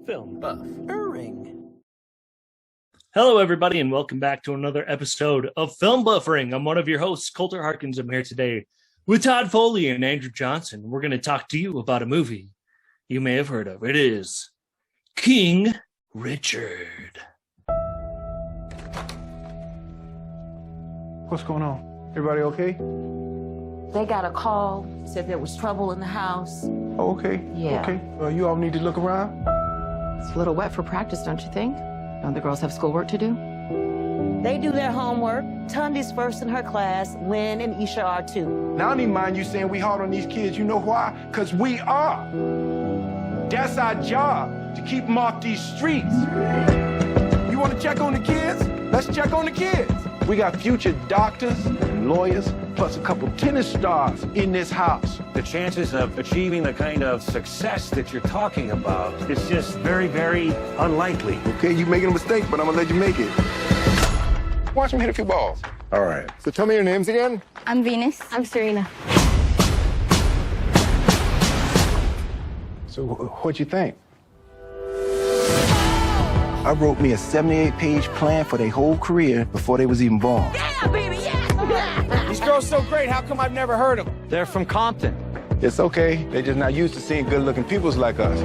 Film Buffering. Hello, everybody, and welcome back to another episode of Film Buffering. I'm one of your hosts, Colter Harkins. I'm here today with Todd Foley and Andrew Johnson. We're going to talk to you about a movie you may have heard of. It is King Richard. What's going on? Everybody okay? They got a call, said there was trouble in the house. Oh, okay. Yeah. Okay. You all need to look around? It's a little wet for practice, don't you think? Don't the girls have schoolwork to do? They do their homework. Tundi's first in her class. Lynn and Isha are too. Now, I don't even mind you saying we hard on these kids. You know why? Because we are. That's our job, to keep them off these streets. You want to check on the kids? Let's check on the kids. We got future doctors and lawyers, plus a couple tennis stars in this house. The chances of achieving the kind of success that you're talking about is just very, very unlikely. Okay, you making a mistake, but I'm gonna let you make it. Watch them hit a few balls. All right. So tell me your names again. I'm Venus. I'm Serena. So what'd you think? I wrote me a 78-page plan for their whole career before they was even born. Yeah, baby, yeah! These girls so great, how come I've never heard of them? They're from Compton. It's okay. They're just not used to seeing good-looking peoples like us.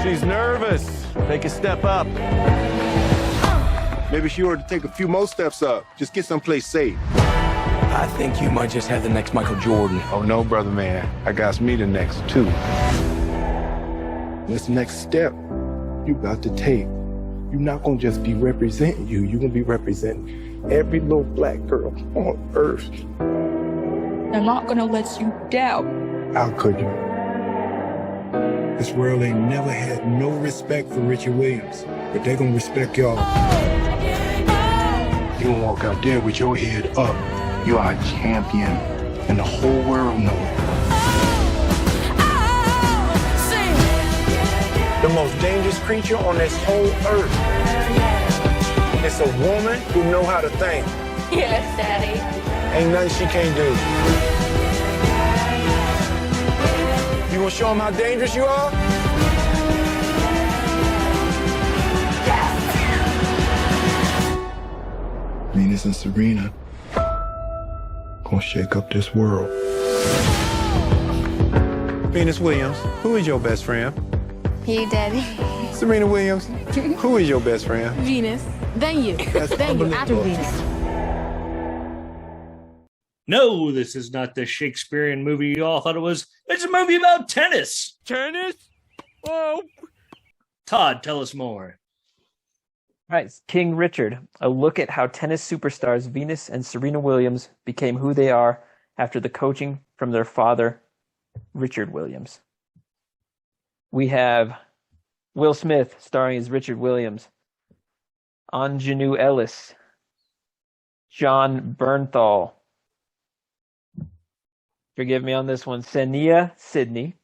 She's nervous. Take a step up. Maybe she ought to take a few more steps up. Just get someplace safe. I think you might just have the next Michael Jordan. Oh, no, brother man. I got me the next, too. This next step you got to take. You're not going to just be representing you. You're going to be representing every little black girl on earth. I'm not gonna let you down. How could you? This world ain't never had no respect for Richard Williams, but they gonna respect y'all. You gonna walk out there with your head up. You are a champion, and the whole world know it. The most dangerous creature on this whole earth. It's a woman who know how to think. Yes, Daddy. Ain't nothing she can't do. You gonna show them how dangerous you are? Venus and Serena gonna shake up this world. Venus Williams, who is your best friend? You, Daddy. Serena Williams, who is your best friend? Venus. Then you. That's Then you. After unbelievable. Venus. No, this is not the Shakespearean movie you all thought it was. It's a movie about tennis. Tennis? Oh. Todd, tell us more. All right, King Richard, a look at how tennis superstars Venus and Serena Williams became who they are after the coaching from their father, Richard Williams. We have Will Smith starring as Richard Williams, Anjanou Ellis, John Bernthal, forgive me on this one, Sania Sidney,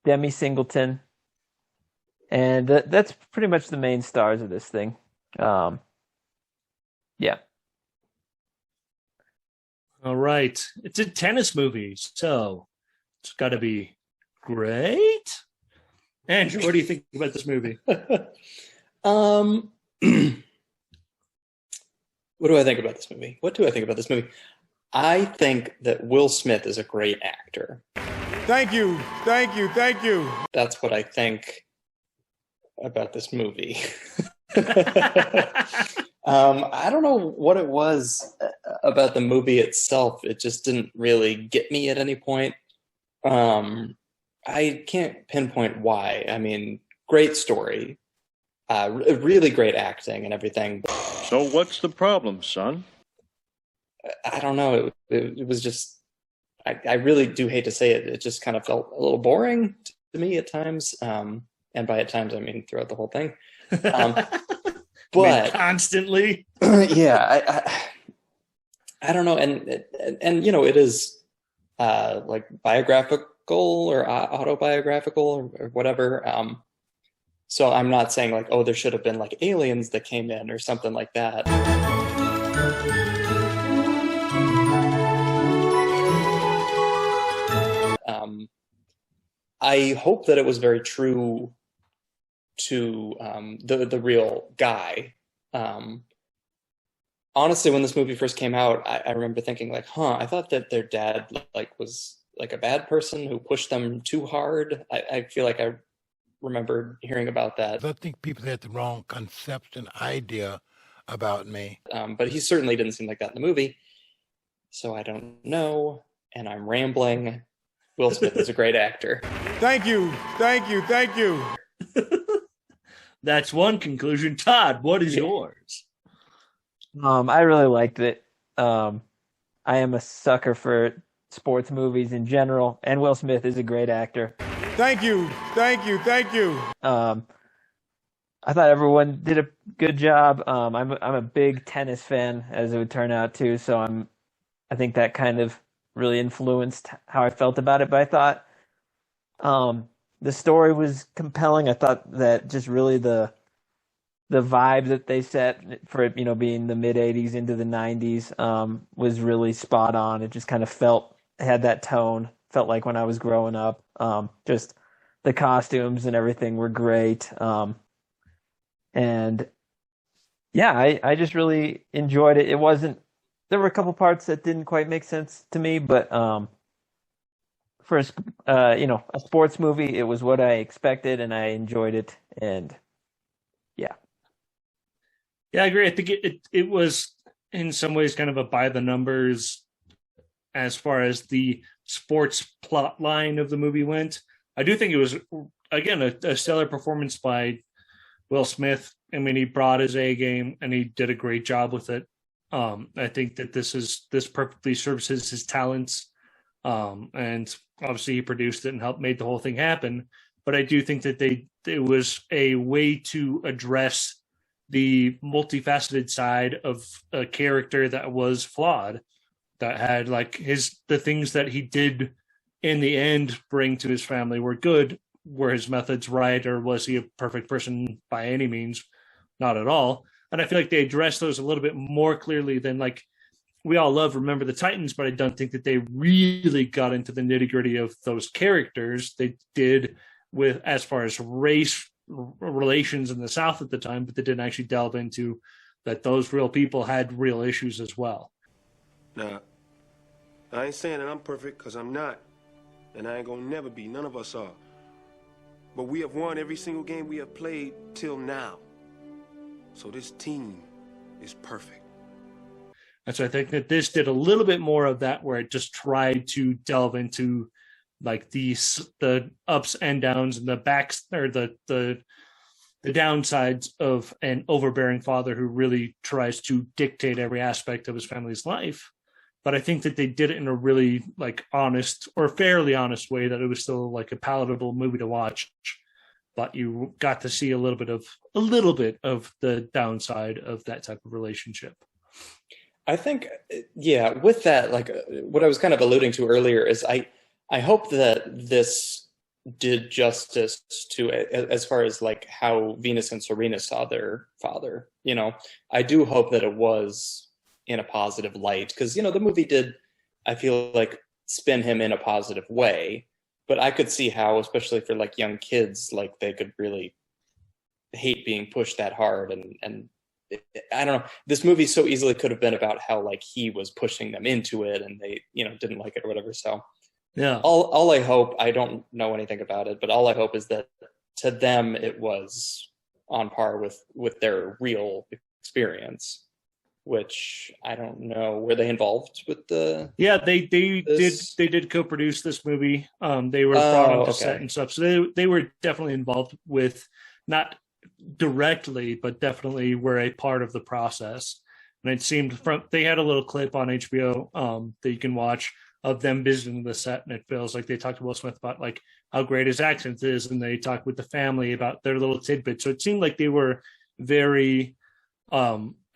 Demi Singleton, and that's pretty much the main stars of this thing. Yeah. All right. It's a tennis movie, so it's got to be great. Andrew, what do you think about this movie? What do I think about this movie? I think that Will Smith is a great actor. Thank you. That's what I think about this movie. I don't know what it was about the movie itself. It just didn't really get me at any point. I can't pinpoint why. I mean, great story, really great acting and everything. So what's the problem, son? I don't know. It was just, I really do hate to say it. It just kind of felt a little boring to me at times. And by at times, I mean throughout the whole thing. But constantly. Yeah, I don't know. And you know, it is like biographical or autobiographical or whatever. So I'm not saying like, oh, there should have been like aliens that came in or something like that. I hope that it was very true to the real guy. Honestly, when this movie first came out, I remember thinking like, I thought that their dad like was like a bad person who pushed them too hard. I feel like I remember hearing about that. I think people had the wrong conception, idea about me. But he certainly didn't seem like that in the movie. So I don't know, and I'm rambling. Will Smith is a great actor. Thank you. That's one conclusion. Todd, what is yours? I really liked it. I am a sucker for sports movies in general, and Will Smith is a great actor. Thank you. I thought everyone did a good job. I'm a big tennis fan, as it would turn out too. So I think that kind of really influenced how I felt about it. But I thought the story was compelling. I thought that just really the vibe that they set for it, being the mid '80s into the '90s, was really spot on. It just kind of had that tone. Felt like when I was growing up. Just the costumes and everything were great. And yeah, I just really enjoyed it. There were a couple parts that didn't quite make sense to me, but for a sports movie, it was what I expected, and I enjoyed it. And yeah, I agree. I think it was in some ways kind of a by the numbers as far as the sports plot line of the movie went. I do think it was, again, a stellar performance by Will Smith. I mean, he brought his A game and he did a great job with it. I think that this perfectly services his talents. And obviously he produced it and helped make the whole thing happen. But I do think that it was a way to address the multifaceted side of a character that was flawed, that had like the things that he did in the end bring to his family were good. Were his methods right, or was he a perfect person by any means? Not at all. And I feel like they addressed those a little bit more clearly than, like, we all love Remember the Titans, but I don't think that they really got into the nitty gritty of those characters. They did with as far as race relations in the South at the time, but they didn't actually delve into that those real people had real issues as well. Now, I ain't saying that I'm perfect, because I'm not. And I ain't gonna never be. None of us are. But we have won every single game we have played till now. So this team is perfect. And so I think that this did a little bit more of that, where it just tried to delve into like the ups and downs and the backs, or the downsides of an overbearing father who really tries to dictate every aspect of his family's life. But I think that they did it in a really like honest or fairly honest way, that it was still like a palatable movie to watch. But you got to see a little bit of the downside of that type of relationship. I think, yeah, with that, like what I was kind of alluding to earlier is I hope that this did justice to it as far as like how Venus and Serena saw their father. I do hope that it was in a positive light, because, the movie did, I feel like, spin him in a positive way. But I could see how, especially for like young kids, like they could really hate being pushed that hard. And I don't know, this movie so easily could have been about how like he was pushing them into it and they, didn't like it or whatever. So yeah, all I hope, I don't know anything about it, but all I hope is that to them it was on par with their real experience. Which I don't know. Were they involved with the? Yeah, they did co-produce this movie. They were brought onto set and stuff, so they were definitely involved with, not directly, but definitely were a part of the process. And it seemed they had a little clip on HBO that you can watch of them visiting the set, and it feels like they talked to Will Smith about like how great his accent is, and they talked with the family about their little tidbits. So it seemed like they were very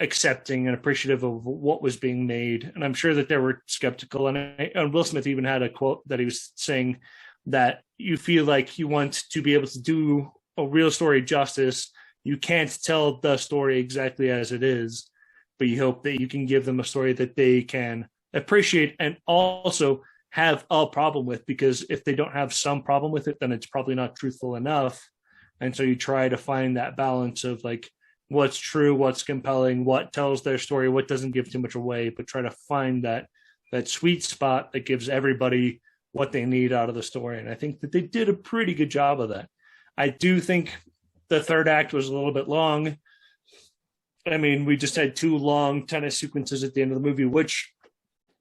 accepting and appreciative of what was being made. And I'm sure that they were skeptical. And Will Smith even had a quote that he was saying that you feel like you want to be able to do a real story justice. You can't tell the story exactly as it is, but you hope that you can give them a story that they can appreciate and also have a problem with, because if they don't have some problem with it, then it's probably not truthful enough. And so you try to find that balance of like what's true, what's compelling, what tells their story, what doesn't give too much away, but try to find that sweet spot that gives everybody what they need out of the story. And I think that they did a pretty good job of that. I do think the third act was a little bit long. I mean, we just had 2 long tennis sequences at the end of the movie, which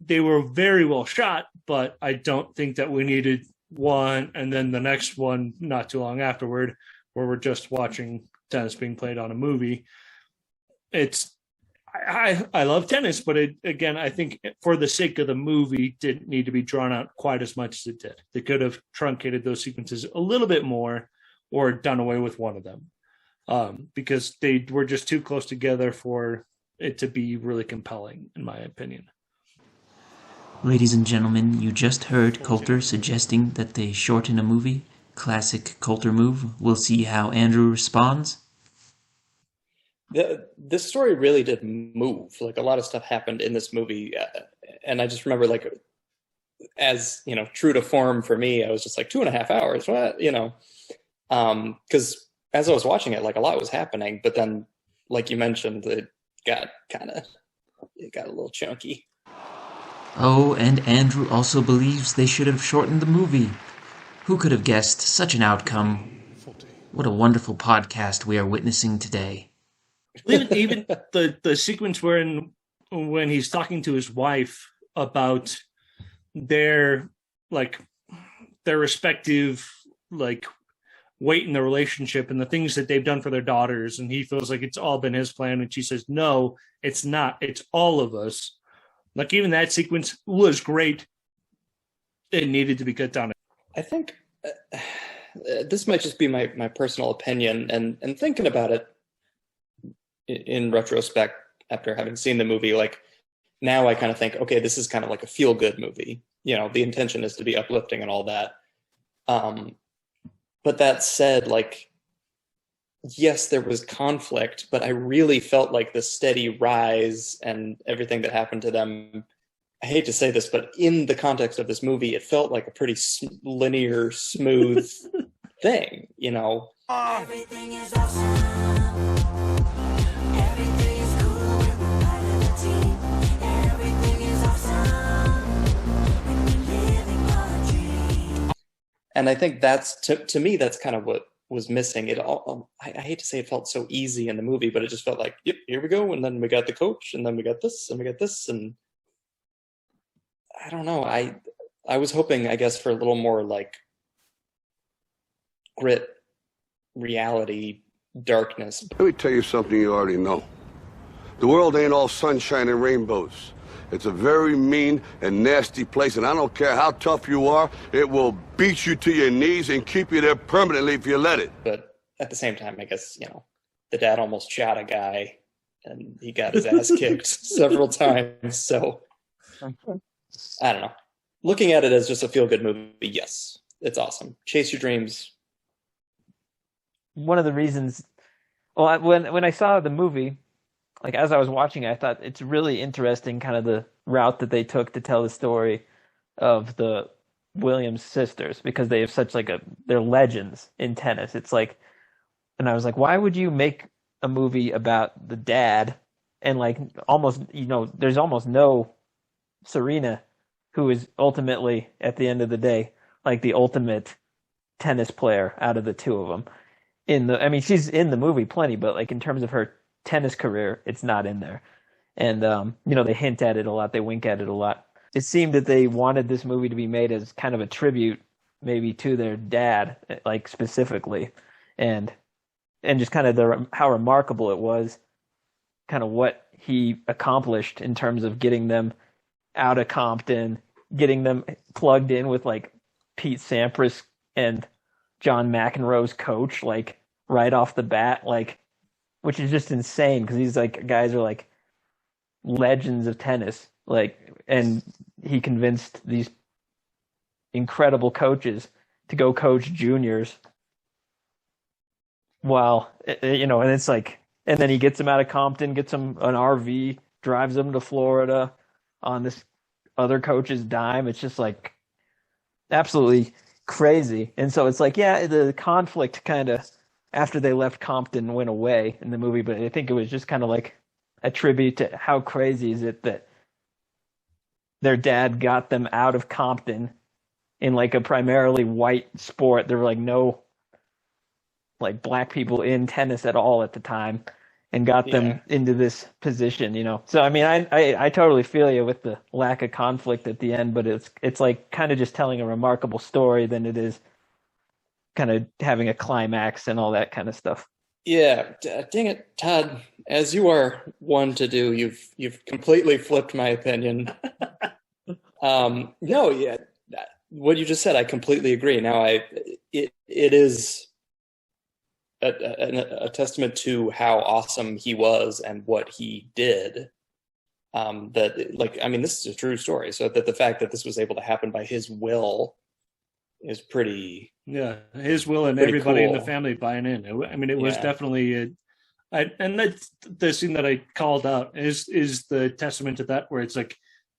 they were very well shot, but I don't think that we needed one and then the next one not too long afterward, where we're just watching tennis being played on a movie. I love tennis, but again, I think for the sake of the movie, didn't need to be drawn out quite as much as it did. They could have truncated those sequences a little bit more, or done away with one of them, because they were just too close together for it to be really compelling, in my opinion. Ladies and gentlemen, you just heard Colter suggesting that they shorten a movie. Classic Colter move. We'll see how Andrew responds. This story really did move. Like, a lot of stuff happened in this movie, and I just remember, like, as you know, true to form for me, I was just like 2.5 hours. What, you know? Because as I was watching it, like, a lot was happening, but then, like you mentioned, it got a little chunky. Oh, and Andrew also believes they should have shortened the movie. Who could have guessed such an outcome? What a wonderful podcast we are witnessing today. Even the sequence when he's talking to his wife about their respective like weight in the relationship and the things that they've done for their daughters, and he feels like it's all been his plan, and she says, no, it's not, it's all of us. Like, even that sequence was great. It needed to be cut down. I think this might just be my personal opinion, and thinking about it in retrospect after having seen the movie, like, now I kind of think, okay, this is kind of like a feel-good movie. You know, the intention is to be uplifting and all that. But that said, like, yes, there was conflict, but I really felt like the steady rise and everything that happened to them, I hate to say this, but in the context of this movie, it felt like a pretty linear, smooth thing, you know? Everything is awesome. Everything is cool when we're part of the team. Everything is awesome when we're living our dream. And I think that's, to me, that's kind of what was missing. It all, I hate to say it felt so easy in the movie, but it just felt like, yep, here we go. And then we got the coach, and then we got this, and we got this, and I don't know. I was hoping, I guess, for a little more like grit, reality, darkness. Let me tell you something you already know. The world ain't all sunshine and rainbows. It's a very mean and nasty place, and I don't care how tough you are, it will beat you to your knees and keep you there permanently if you let it. But at the same time, I guess, you know, the dad almost shot a guy, and he got his ass kicked several times, so I don't know. Looking at it as just a feel-good movie, yes, it's awesome. Chase your dreams. One of the reasons, well, when I saw the movie, like, as I was watching it, I thought it's really interesting kind of the route that they took to tell the story of the Williams sisters, because they have such like they're legends in tennis. It's like, and I was like, why would you make a movie about the dad and like almost, you know, there's almost no Serena, who is ultimately, at the end of the day, like the ultimate tennis player out of the two of them. I mean, she's in the movie plenty, but like in terms of her tennis career, it's not in there. And, you know, they hint at it a lot. They wink at it a lot. It seemed that they wanted this movie to be made as kind of a tribute maybe to their dad, like specifically. And just kind of how remarkable it was, kind of what he accomplished in terms of getting them out of Compton, getting them plugged in with like Pete Sampras and John McEnroe's coach, like right off the bat, like, which is just insane because these like guys are like legends of tennis, like, and he convinced these incredible coaches to go coach juniors. While, you know, and it's like, and then he gets them out of Compton, gets them an RV, drives them to Florida on this other coach's dime. It's just like absolutely crazy. And so it's like, yeah, the conflict kind of after they left Compton went away in the movie, but I think it was just kind of like a tribute to how crazy is it that their dad got them out of Compton in like a primarily white sport. There were like no like black people in tennis at all at the time, and got them into this position, you know. So I mean, I totally feel you with the lack of conflict at the end, but it's like kind of just telling a remarkable story than it is kind of having a climax and all that kind of stuff. Yeah, dang it, Todd. As you are one to do, you've completely flipped my opinion. No, yeah, what you just said, I completely agree. Now, it is a testament to how awesome he was and what he did. That, like, I mean, this is a true story. So that the fact that this was able to happen by his will is pretty. Yeah, his will and everybody in the cool. family buying in. I mean, it was definitely and that's the scene that I called out is the testament to that, where it's like,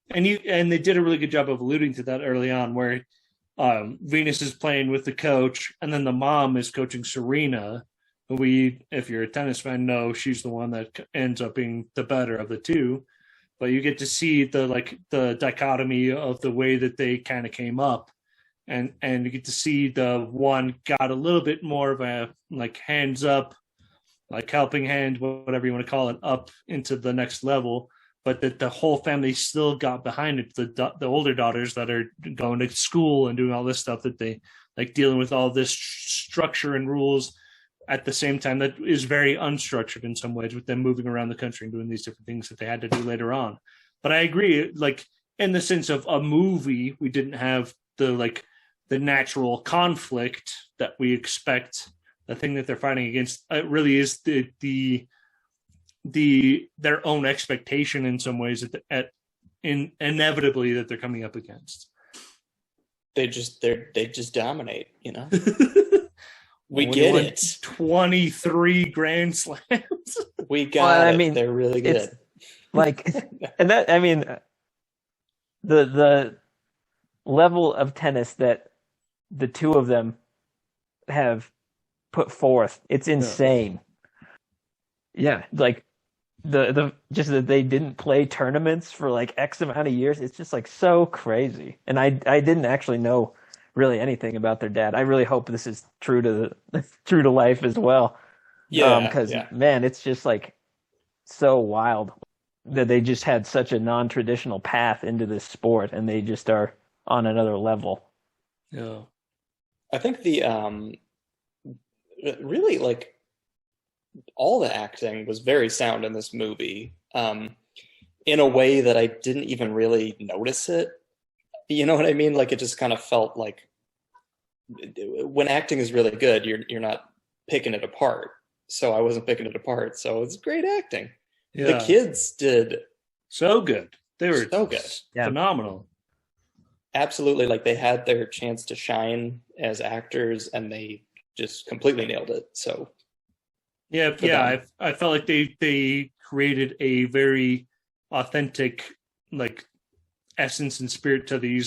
and they did a really good job of alluding to that early on, where Venus is playing with the coach, and then the mom is coaching Serena, who if you're a tennis fan, know she's the one that ends up being the better of the two. But you get to see the dichotomy of the way that they kind of came up. And you get to see the one got a little bit more of a like hands up, like helping hand, whatever you want to call it, up into the next level, but that the whole family still got behind it. The older daughters that are going to school and doing all this stuff, that they like dealing with all this structure and rules at the same time that is very unstructured in some ways, with them moving around the country and doing these different things that they had to do later on. But I agree, like in the sense of a movie, we didn't have the natural conflict that we expect. The thing that they're fighting against, it really is their own expectation in some ways inevitably that they're coming up against. They just dominate, you know. We get it. 23 Grand Slams. We got it. I mean, they're really good. Like, and that, I mean, the level of tennis that the two of them have put forth, it's insane. Yeah, like the just that they didn't play tournaments for like X amount of years, it's just like so crazy. And I didn't actually know really anything about their dad. I really hope this is true to life as well. Yeah, because man, it's just like so wild that they just had such a non-traditional path into this sport, and they just are on another level. Yeah, I think the really like all the acting was very sound in this movie, in a way that I didn't even really notice it. You know what I mean? Like, it just kind of felt like when acting is really good, you're not picking it apart. So I wasn't picking it apart. So it's great acting. Yeah. The kids did so good. They were so good. Phenomenal. Absolutely. Like, they had their chance to shine as actors, and they just completely nailed it. So I felt like they created a very authentic like essence and spirit to the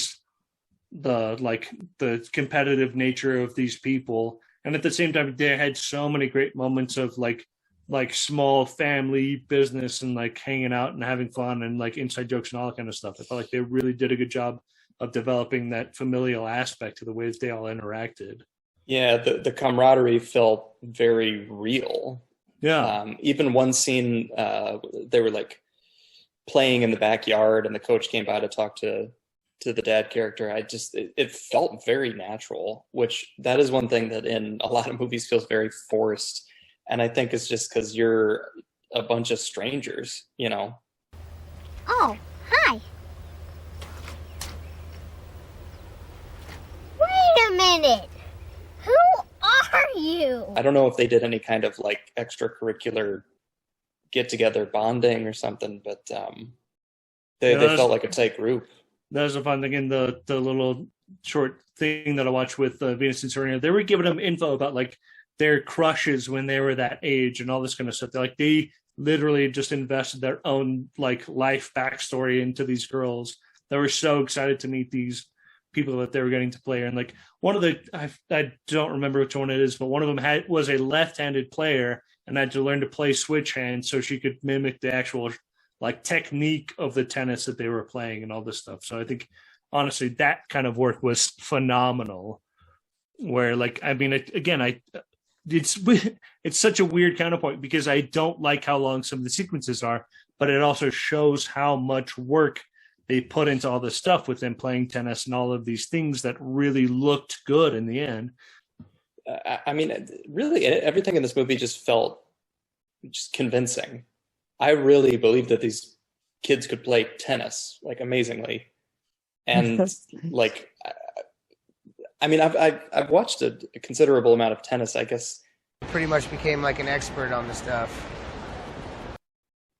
competitive nature of these people, and at the same time they had so many great moments of like small family business and like hanging out and having fun and like inside jokes and all that kind of stuff. I felt like they really did a good job of developing that familial aspect to the way that they all interacted. Yeah, the camaraderie felt very real. Yeah. Even one scene, they were like playing in the backyard, and the coach came by to talk to the dad character. It felt very natural, which that is one thing that in a lot of movies feels very forced. And I think it's just because you're a bunch of strangers, you know? Oh, hi. Wait a minute. Who are you? I don't know if they did any kind of like extracurricular get-together bonding or something, but they felt like a tight group. That was a fun thing in the little short thing that I watched with Venus and Serena. They were giving them info about like their crushes when they were that age and all this kind of stuff. They literally just invested their own like life backstory into these girls. They were so excited to meet these people that they were getting to play. And like one of the, I don't remember which one it is, but one of them was a left-handed player and had to learn to play switch hand so she could mimic the actual like technique of the tennis that they were playing and all this stuff. So I think honestly that kind of work was phenomenal. Where like, I mean, it's such a weird counterpoint because I don't like how long some of the sequences are, but it also shows how much work they put into all this stuff with them playing tennis and all of these things that really looked good in the end. I mean, really, everything in this movie just felt just convincing. I really believed that these kids could play tennis like amazingly, and like, I mean, I've watched a considerable amount of tennis. I guess pretty much became like an expert on the stuff.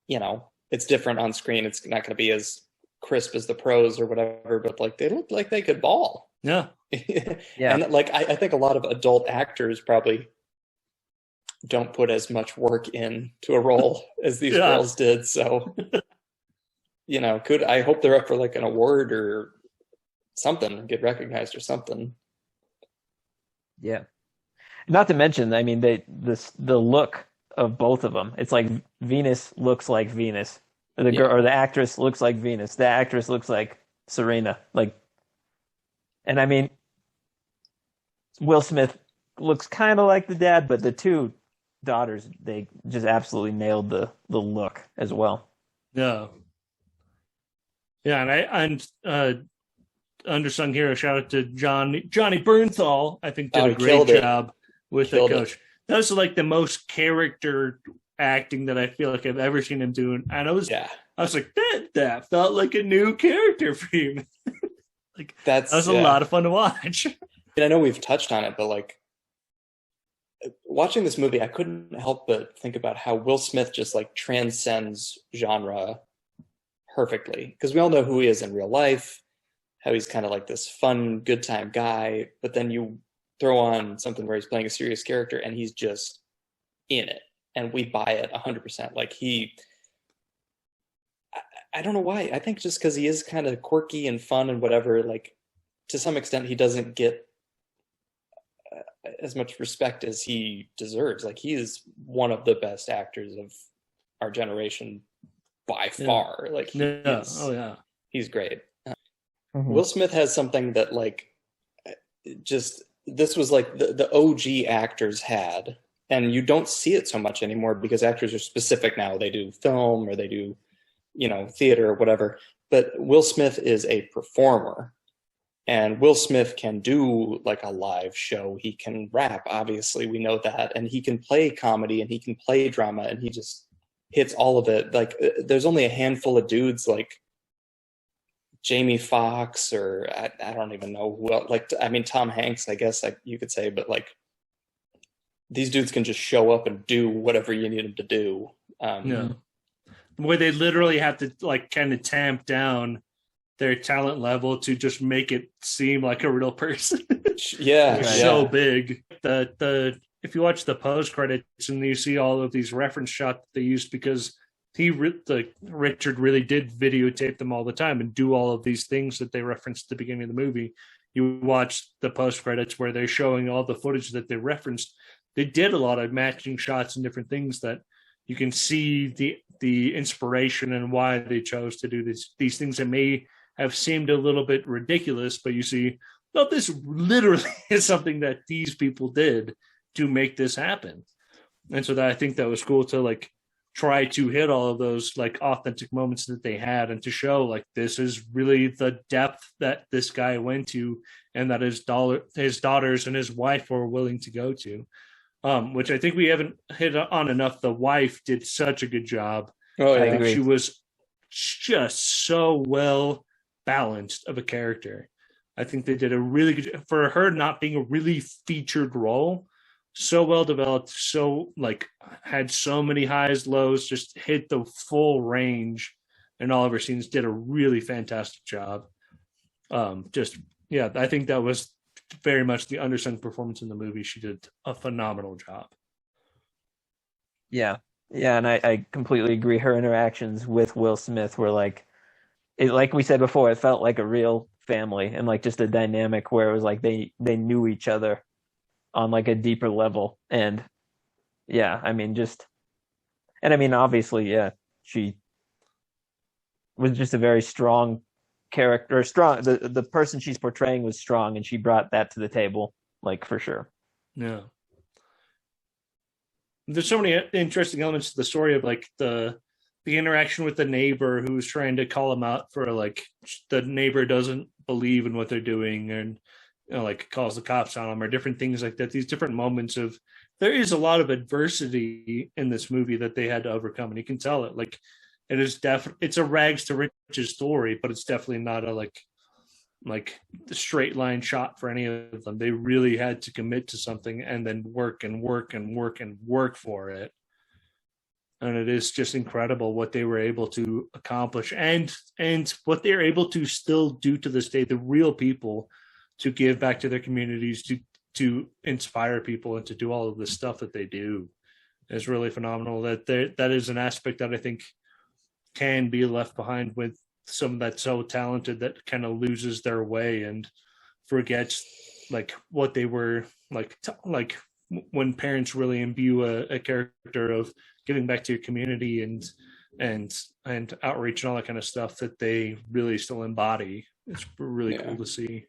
You know, it's different on screen. It's not going to be as crisp as the pros or whatever, but like they looked like they could ball. Yeah. Yeah. And like I think a lot of adult actors probably don't put as much work into a role as these girls did. So, you know, I hope they're up for like an award or something, get recognized or something. Yeah. Not to mention, I mean, the look of both of them. It's like Venus looks like Venus. The girl or the actress looks like Venus. The actress looks like Serena. Like, and I mean, Will Smith looks kind of like the dad, but the two daughters, they just absolutely nailed the look as well. Yeah. Yeah, and unsung hero, shout out to Johnny Bernthal. I think did a great job with the coach. That was like the most character acting that I feel like I've ever seen him doing. And I was like, that felt like a new character for him. Like that was a lot of fun to watch. And I know we've touched on it, but like watching this movie, I couldn't help but think about how Will Smith just like transcends genre perfectly. Because we all know who he is in real life, how he's kind of like this fun, good time guy, but then you throw on something where he's playing a serious character and he's just in it. And we buy it 100%. Like I don't know why. I think just because he is kind of quirky and fun and whatever, like to some extent he doesn't get as much respect as he deserves. Like he is one of the best actors of our generation by far. Like he's great. Will Smith has something that like just this was like the OG actors had, and you don't see it so much anymore because actors are specific now. They do film or they do, you know, theater or whatever. But Will Smith is a performer, and Will Smith can do like a live show. He can rap, obviously, we know that, and he can play comedy and he can play drama, and he just hits all of it. Like there's only a handful of dudes like Jamie Foxx or I don't even know who else. Like, I mean, Tom Hanks, I guess like you could say, but like these dudes can just show up and do whatever you need them to do. The way they literally have to like kind of tamp down their talent level to just make it seem like a real person. So big. The if you watch the post credits and you see all of these reference shots they used because Richard really did videotape them all the time and do all of these things that they referenced at the beginning of the movie. You watch the post credits where they're showing all the footage that they referenced. They did a lot of matching shots and different things that you can see the inspiration and why they chose to do these things that may have seemed a little bit ridiculous, but you see, no, this literally is something that these people did to make this happen. And so that I think that was cool to like try to hit all of those like authentic moments that they had and to show like this is really the depth that this guy went to and that his daughters and his wife were willing to go to, which I think we haven't hit on enough. The wife did such a good job. I think she was just so well balanced of a character. I think they did a really good for her not being a really featured role. So well developed, so like had so many highs, lows, just hit the full range in all of her scenes, did a really fantastic job. I think that was very much the undersung performance in the movie. She did a phenomenal job. Yeah, and I completely agree. Her interactions with Will Smith were like we said before, it felt like a real family and like just a dynamic where it was like they knew each other on like a deeper level. And yeah, I mean, obviously, yeah, she was just a very strong character. The person she's portraying was strong, and she brought that to the table, like, for sure. Yeah. There's so many interesting elements to the story of like the interaction with the neighbor who's trying to call him out for like the neighbor doesn't believe in what they're doing and like calls the cops on them or different things like that. These different moments of there is a lot of adversity in this movie that they had to overcome, and you can tell it. Like it is it's a rags to riches story, but it's definitely not a like the straight line shot for any of them. They really had to commit to something and then work and work and work and work for it. And it is just incredible what they were able to accomplish and what they're able to still do to this day. The real people to give back to their communities, to inspire people and to do all of this stuff that they do is really phenomenal. That is an aspect that I think can be left behind with some that's so talented that kind of loses their way and forgets like what they were like when parents really imbue a character of giving back to your community and outreach and all that kind of stuff that they really still embody. It's really cool to see.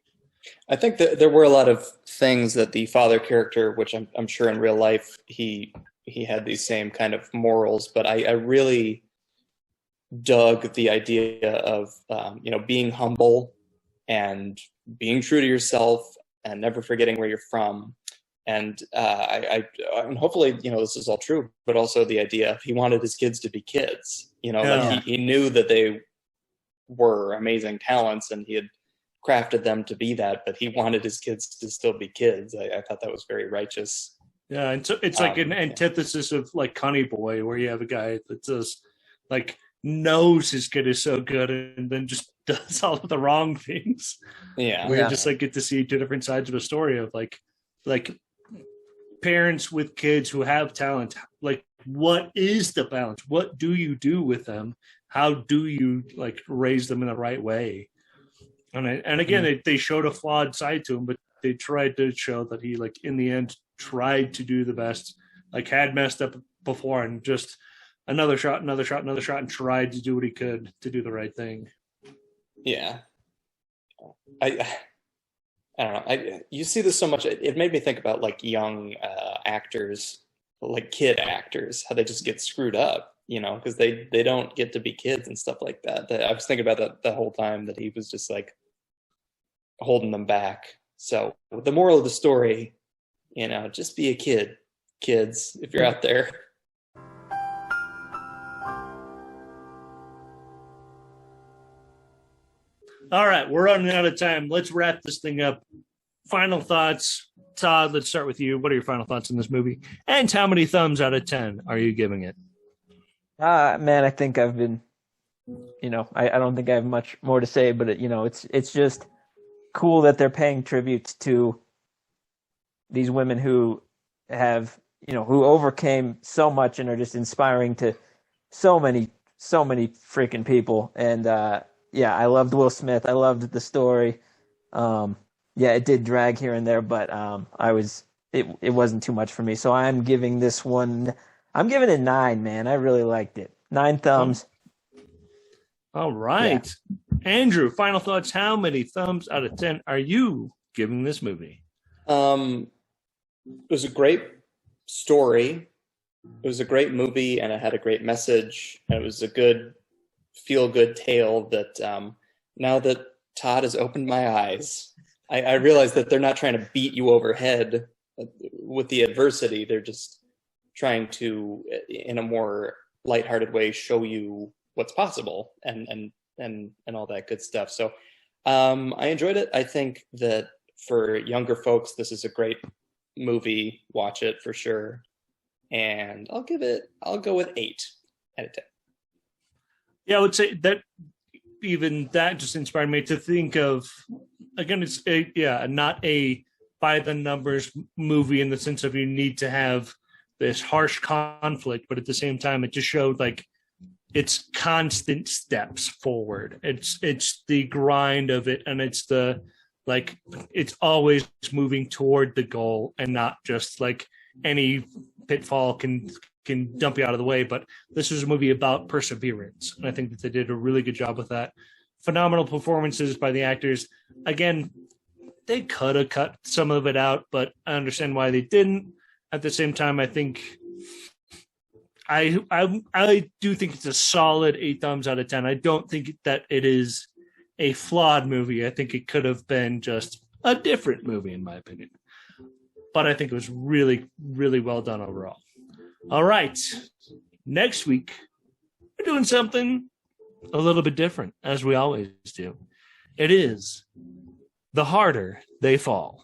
I think that there were a lot of things that the father character, which I'm sure in real life he had these same kind of morals, but I really dug the idea of being humble and being true to yourself and never forgetting where you're from. And and hopefully this is all true, but also the idea of he wanted his kids to be kids. Like he knew that they were amazing talents and he had crafted them to be that, but he wanted his kids to still be kids. I thought that was very righteous. Yeah, and so it's like an antithesis of like Connie Boy, where you have a guy that does like knows his kid is so good and then just does all of the wrong things. Yeah. We just like get to see two different sides of a story of like parents with kids who have talent. Like, what is the balance? What do you do with them? How do you like raise them in the right way? And again, they showed a flawed side to him, but they tried to show that he like in the end tried to do the best, like had messed up before and just another shot, and tried to do what he could to do the right thing. Yeah. I don't know. You see this so much. It made me think about like young actors, like kid actors, how they just get screwed up, because they don't get to be kids and stuff like that. I was thinking about that the whole time, that he was just like holding them back. So the moral of the story, just be a kid, kids, if you're out there. All right, we're running out of time. Let's wrap this thing up. Final thoughts. Todd, let's start with you. What are your final thoughts on this movie? And how many thumbs out of 10 are you giving it? Man, I think I've been, I don't think I have much more to say, but it's just cool that they're paying tribute to these women who have, who overcame so much and are just inspiring to so many freaking people. And, I loved Will Smith. I loved the story. It did drag here and there, but it wasn't too much for me. So I'm giving this one, I'm giving it 9, man. I really liked it. 9 thumbs. All right. Yeah. Andrew, final thoughts. How many thumbs out of 10 are you giving this movie? It was a great story. It was a great movie, and it had a great message. And it was a good feel-good tale that now that Todd has opened my eyes, I realize that they're not trying to beat you over head with the adversity. They're just trying to, in a more lighthearted way, show you what's possible and all that good stuff. So I enjoyed it. I think that for younger folks, this is a great movie. Watch it for sure. And I'll go with 8 out of 10. Yeah, I would say that even that just inspired me to think of, again, it's not a by the numbers movie in the sense of you need to have this harsh conflict, but at the same time, it just showed like it's constant steps forward. It's the grind of it, and it's the like it's always moving toward the goal and not just like any pitfall can dump you out of the way. But this is a movie about perseverance, and I think that they did a really good job with that. Phenomenal performances by the actors. Again, they could have cut some of it out, but I understand why they didn't. At the same time, I think I do think it's a solid 8 thumbs out of 10. I don't think that it is a flawed movie. I think it could have been just a different movie, in my opinion. But I think it was really, really well done overall. All right. Next week, we're doing something a little bit different, as we always do. It is The Harder They Fall.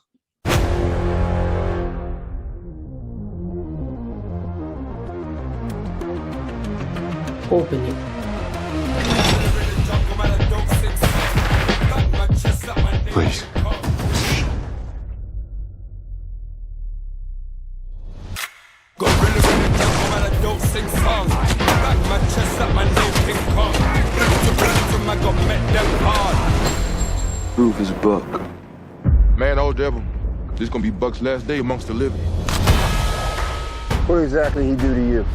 Open it. Please. Proof is Buck. Man, old devil, this gonna be Buck's last day amongst the living. What exactly he do to you?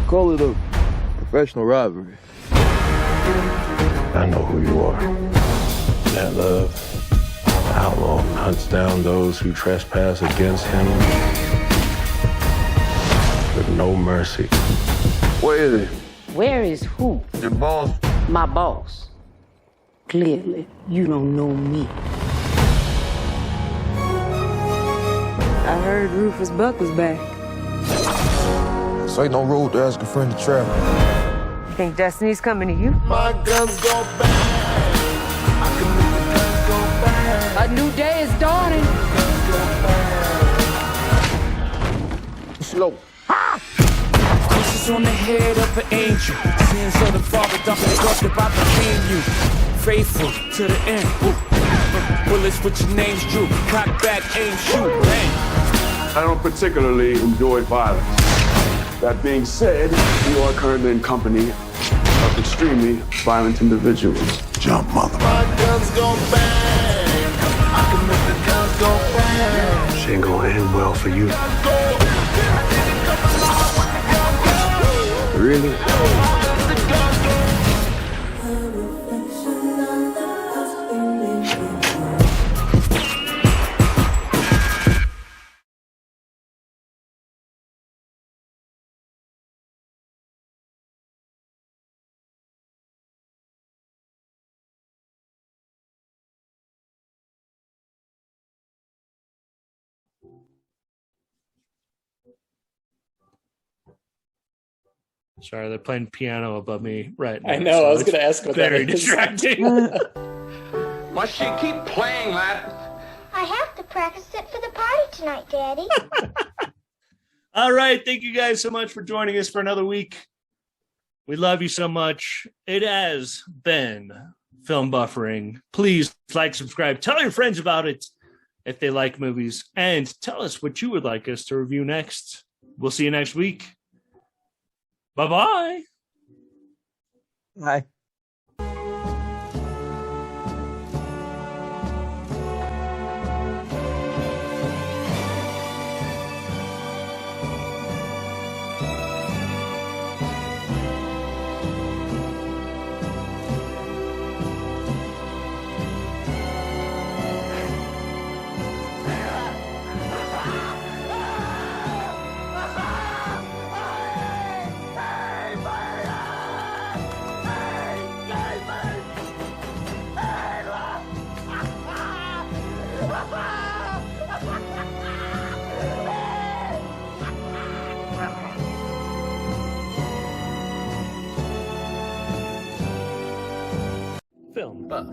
Call it a professional rivalry. I know who you are. That love, the outlaw hunts down those who trespass against him with no mercy. Where is he? Where is who? Your boss. My boss. Clearly, you don't know me. I heard Rufus Buck was back. This ain't no road to ask a friend to travel. You think Destiny's coming to you? My guns go bang. I can make the guns go bang. A new day is dawning. Slow. Kisses on the head of an angel. Sins of the father, dumping it up if I became you. Faithful to the end. Bullets with your names drew. Cock back, aim, shoot, bang. I don't particularly enjoy violence. That being said, you are currently in company of extremely violent individuals. Jump, mother. My guns go bang. I can make the guns go bang. She ain't gonna end well for you. Really? Sorry, they're playing piano above me right now. I know, I was going to ask what that very is. distracting. Must she keep playing that? I have to practice it for the party tonight, Daddy. All right. Thank you guys so much for joining us for another week. We love you so much. It has been Film Buffering. Please like, subscribe, tell your friends about it if they like movies, and tell us what you would like us to review next. We'll see you next week. Bye-bye. Bye. Film Buff.